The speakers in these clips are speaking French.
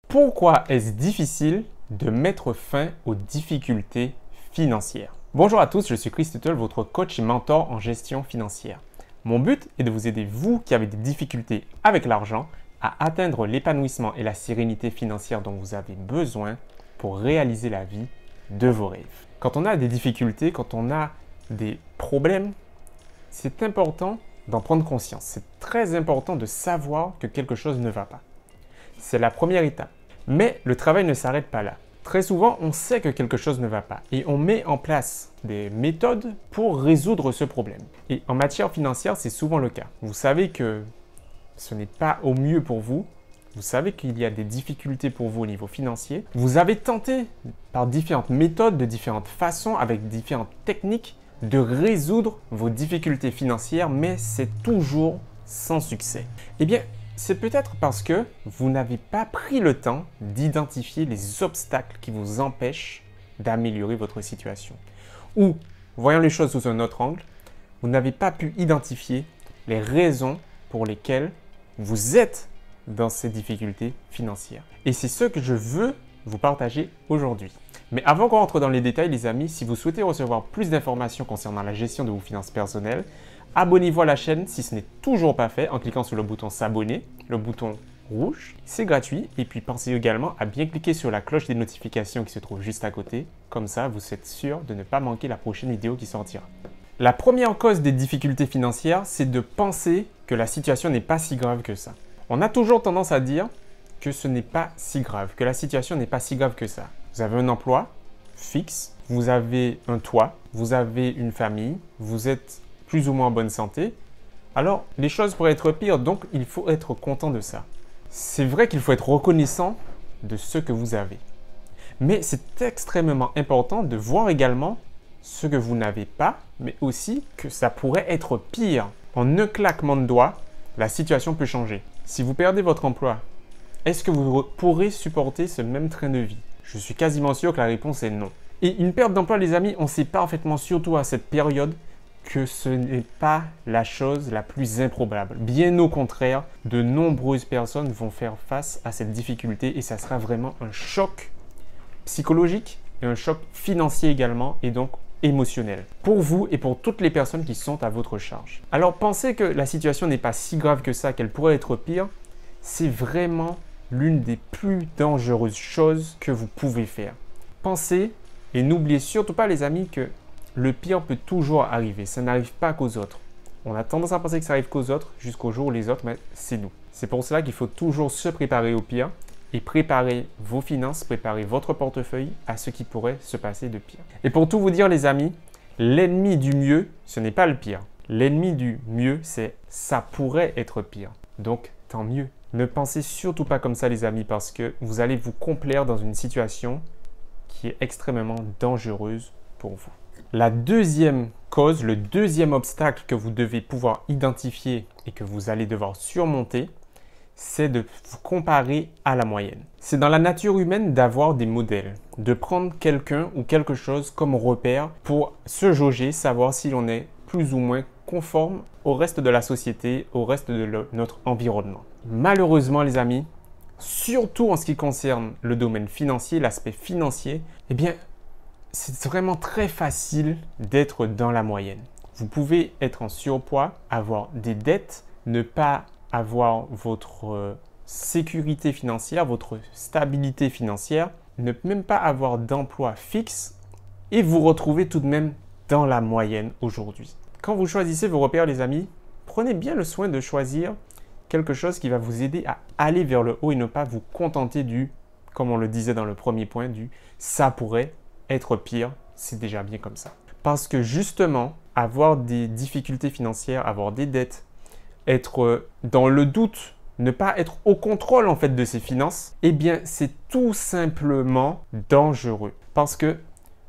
Pourquoi est-ce difficile de mettre fin aux difficultés financières? Bonjour à tous, je suis Chris Tuttle, votre coach et mentor en gestion financière. Mon but est de vous aider, vous qui avez des difficultés avec l'argent, à atteindre l'épanouissement et la sérénité financière dont vous avez besoin pour réaliser la vie de vos rêves. Quand on a des difficultés, quand on a des problèmes, c'est important d'en prendre conscience. C'est très important de savoir que quelque chose ne va pas. C'est la première étape. Mais le travail ne s'arrête pas là. Très souvent, on sait que quelque chose ne va pas et on met en place des méthodes pour résoudre ce problème. Et en matière financière, c'est souvent le cas. Vous savez que ce n'est pas au mieux pour vous. Vous savez qu'il y a des difficultés pour vous au niveau financier. Vous avez tenté par différentes méthodes, de différentes façons, avec différentes techniques, de résoudre vos difficultés financières, mais c'est toujours sans succès. Eh bien, c'est peut-être parce que vous n'avez pas pris le temps d'identifier les obstacles qui vous empêchent d'améliorer votre situation. Ou, voyons les choses sous un autre angle, vous n'avez pas pu identifier les raisons pour lesquelles vous êtes dans ces difficultés financières. Et c'est ce que je veux vous partager aujourd'hui. Mais avant qu'on rentre dans les détails, les amis, si vous souhaitez recevoir plus d'informations concernant la gestion de vos finances personnelles, abonnez-vous à la chaîne si ce n'est toujours pas fait en cliquant sur le bouton s'abonner, le bouton rouge. C'est gratuit et puis pensez également à bien cliquer sur la cloche des notifications qui se trouve juste à côté. Comme ça, vous êtes sûr de ne pas manquer la prochaine vidéo qui sortira. La première cause des difficultés financières, c'est de penser que la situation n'est pas si grave que ça. On a toujours tendance à dire que ce n'est pas si grave, que la situation n'est pas si grave que ça. Vous avez un emploi fixe, vous avez un toit, vous avez une famille, vous êtes plus ou moins en bonne santé. Alors, les choses pourraient être pires, donc il faut être content de ça. C'est vrai qu'il faut être reconnaissant de ce que vous avez. Mais c'est extrêmement important de voir également ce que vous n'avez pas, mais aussi que ça pourrait être pire. En un claquement de doigts, la situation peut changer. Si vous perdez votre emploi, est-ce que vous pourrez supporter ce même train de vie? Je suis quasiment sûr que la réponse est non. Et une perte d'emploi, les amis, on sait parfaitement, surtout à cette période, que ce n'est pas la chose la plus improbable. Bien au contraire, de nombreuses personnes vont faire face à cette difficulté et ça sera vraiment un choc psychologique et un choc financier également et donc émotionnel pour vous et pour toutes les personnes qui sont à votre charge. Alors pensez que la situation n'est pas si grave que ça, qu'elle pourrait être pire, c'est vraiment l'une des plus dangereuses choses que vous pouvez faire. Pensez et n'oubliez surtout pas les amis que le pire peut toujours arriver, ça n'arrive pas qu'aux autres. On a tendance à penser que ça arrive qu'aux autres jusqu'au jour où les autres, mais c'est nous. C'est pour cela qu'il faut toujours se préparer au pire et préparer vos finances, préparer votre portefeuille à ce qui pourrait se passer de pire. Et pour tout vous dire les amis, l'ennemi du mieux, ce n'est pas le pire. L'ennemi du mieux, c'est ça pourrait être pire. Donc tant mieux. Ne pensez surtout pas comme ça les amis parce que vous allez vous complaire dans une situation qui est extrêmement dangereuse pour vous. La deuxième cause, le deuxième obstacle que vous devez pouvoir identifier et que vous allez devoir surmonter, c'est de vous comparer à la moyenne. C'est dans la nature humaine d'avoir des modèles, de prendre quelqu'un ou quelque chose comme repère pour se jauger, savoir si l'on est plus ou moins conforme au reste de la société, au reste de notre environnement. Malheureusement les amis, surtout en ce qui concerne le domaine financier, l'aspect financier, eh bien, c'est vraiment très facile d'être dans la moyenne. Vous pouvez être en surpoids, avoir des dettes, ne pas avoir votre sécurité financière, votre stabilité financière, ne même pas avoir d'emploi fixe et vous retrouver tout de même dans la moyenne aujourd'hui. Quand vous choisissez vos repères, les amis, prenez bien le soin de choisir quelque chose qui va vous aider à aller vers le haut et ne pas vous contenter du, comme on le disait dans le premier point, du « ça pourrait être pire, c'est déjà bien comme ça ». Parce que justement, avoir des difficultés financières, avoir des dettes, être dans le doute, ne pas être au contrôle en fait de ses finances, eh bien c'est tout simplement dangereux. Parce que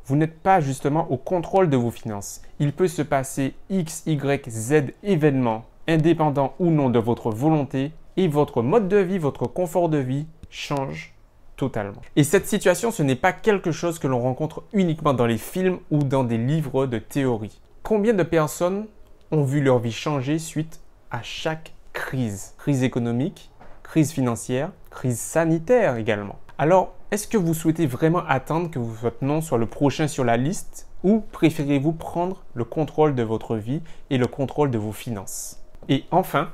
vous n'êtes pas justement au contrôle de vos finances. Il peut se passer X, Y, Z événements, indépendants ou non de votre volonté, et votre mode de vie, votre confort de vie change totalement. Et cette situation, ce n'est pas quelque chose que l'on rencontre uniquement dans les films ou dans des livres de théorie. Combien de personnes ont vu leur vie changer suite à chaque crise? Crise économique, crise financière, crise sanitaire également. Alors, est-ce que vous souhaitez vraiment attendre que votre nom soit le prochain sur la liste ou préférez-vous prendre le contrôle de votre vie et le contrôle de vos finances? Et enfin,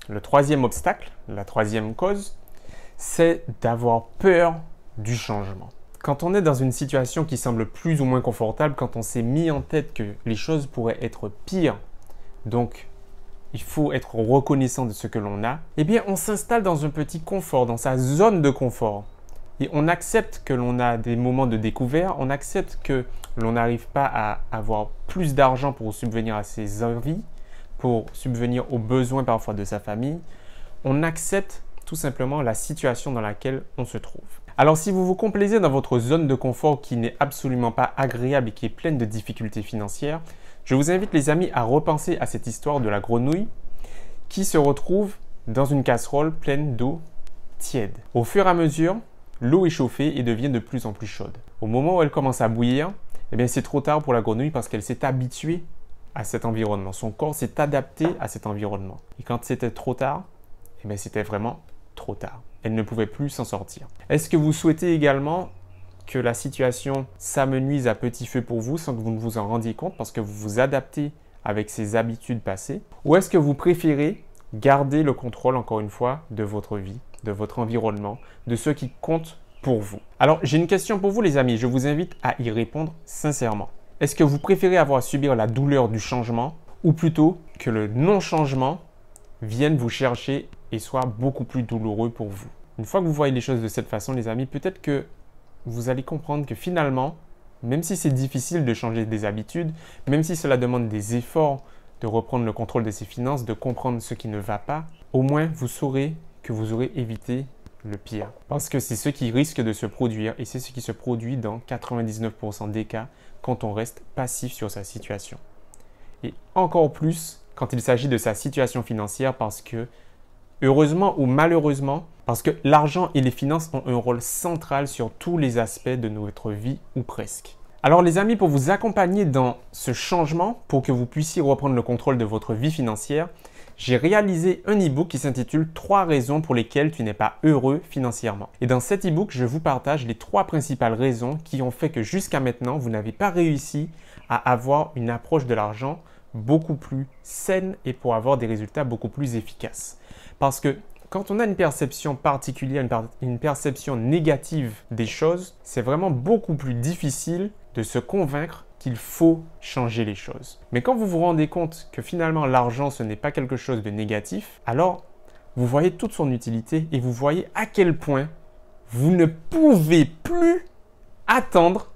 le troisième obstacle, la troisième cause, c'est d'avoir peur du changement. Quand on est dans une situation qui semble plus ou moins confortable, quand on s'est mis en tête que les choses pourraient être pires, donc il faut être reconnaissant de ce que l'on a, eh bien on s'installe dans un petit confort, dans sa zone de confort. Et on accepte que l'on a des moments de découvert, on accepte que l'on n'arrive pas à avoir plus d'argent pour subvenir à ses envies, pour subvenir aux besoins parfois de sa famille. On accepte tout simplement la situation dans laquelle on se trouve. Alors si vous vous complaisez dans votre zone de confort qui n'est absolument pas agréable et qui est pleine de difficultés financières, je vous invite les amis à repenser à cette histoire de la grenouille qui se retrouve dans une casserole pleine d'eau tiède. Au fur et à mesure, l'eau est chauffée et devient de plus en plus chaude. Au moment où elle commence à bouillir, eh bien c'est trop tard pour la grenouille parce qu'elle s'est habituée à cet environnement. Son corps s'est adapté à cet environnement. Et quand c'était trop tard, eh bien c'était vraiment trop tard. Elle ne pouvait plus s'en sortir. Est-ce que vous souhaitez également que la situation s'amenuise à petit feu pour vous sans que vous ne vous en rendiez compte parce que vous vous adaptez avec ces habitudes passées? Ou est-ce que vous préférez garder le contrôle, encore une fois, de votre vie, de votre environnement, de ce qui compte pour vous? Alors, j'ai une question pour vous les amis. Je vous invite à y répondre sincèrement. Est-ce que vous préférez avoir à subir la douleur du changement ou plutôt que le non-changement vienne vous chercher et soit beaucoup plus douloureux pour vous? Une fois que vous voyez les choses de cette façon, les amis, peut-être que vous allez comprendre que finalement, même si c'est difficile de changer des habitudes, même si cela demande des efforts de reprendre le contrôle de ses finances, de comprendre ce qui ne va pas, au moins vous saurez que vous aurez évité le pire. Parce que c'est ce qui risque de se produire et c'est ce qui se produit dans 99% des cas quand on reste passif sur sa situation. Et encore plus quand il s'agit de sa situation financière parce que, heureusement ou malheureusement, parce que l'argent et les finances ont un rôle central sur tous les aspects de notre vie ou presque. Alors les amis, pour vous accompagner dans ce changement, pour que vous puissiez reprendre le contrôle de votre vie financière, j'ai réalisé un e-book qui s'intitule « 3 raisons pour lesquelles tu n'es pas heureux financièrement ». Et dans cet e-book, je vous partage les 3 principales raisons qui ont fait que jusqu'à maintenant, vous n'avez pas réussi à avoir une approche de l'argent beaucoup plus saine et pour avoir des résultats beaucoup plus efficaces. Parce que quand on a une perception particulière, une perception négative des choses, c'est vraiment beaucoup plus difficile de se convaincre qu'il faut changer les choses. Mais quand vous vous rendez compte que finalement l'argent ce n'est pas quelque chose de négatif, alors vous voyez toute son utilité et vous voyez à quel point vous ne pouvez plus attendre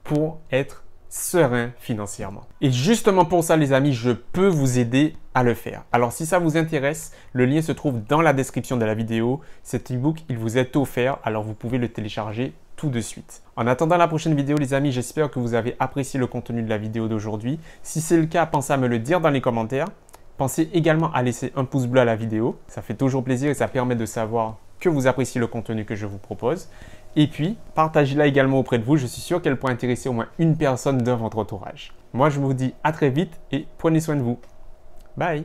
pour être serein financièrement. Et justement pour ça les amis, je peux vous aider à le faire. Alors si ça vous intéresse, le lien se trouve dans la description de la vidéo. Cet e-book, il vous est offert, alors vous pouvez le télécharger tout de suite. En attendant la prochaine vidéo les amis, j'espère que vous avez apprécié le contenu de la vidéo d'aujourd'hui. Si c'est le cas, pensez à me le dire dans les commentaires. Pensez également à laisser un pouce bleu à la vidéo. Ça fait toujours plaisir et ça permet de savoir que vous appréciez le contenu que je vous propose. Et puis, partagez-la également auprès de vous. Je suis sûr qu'elle pourrait intéresser au moins une personne dans votre entourage. Moi, je vous dis à très vite et prenez soin de vous. Bye!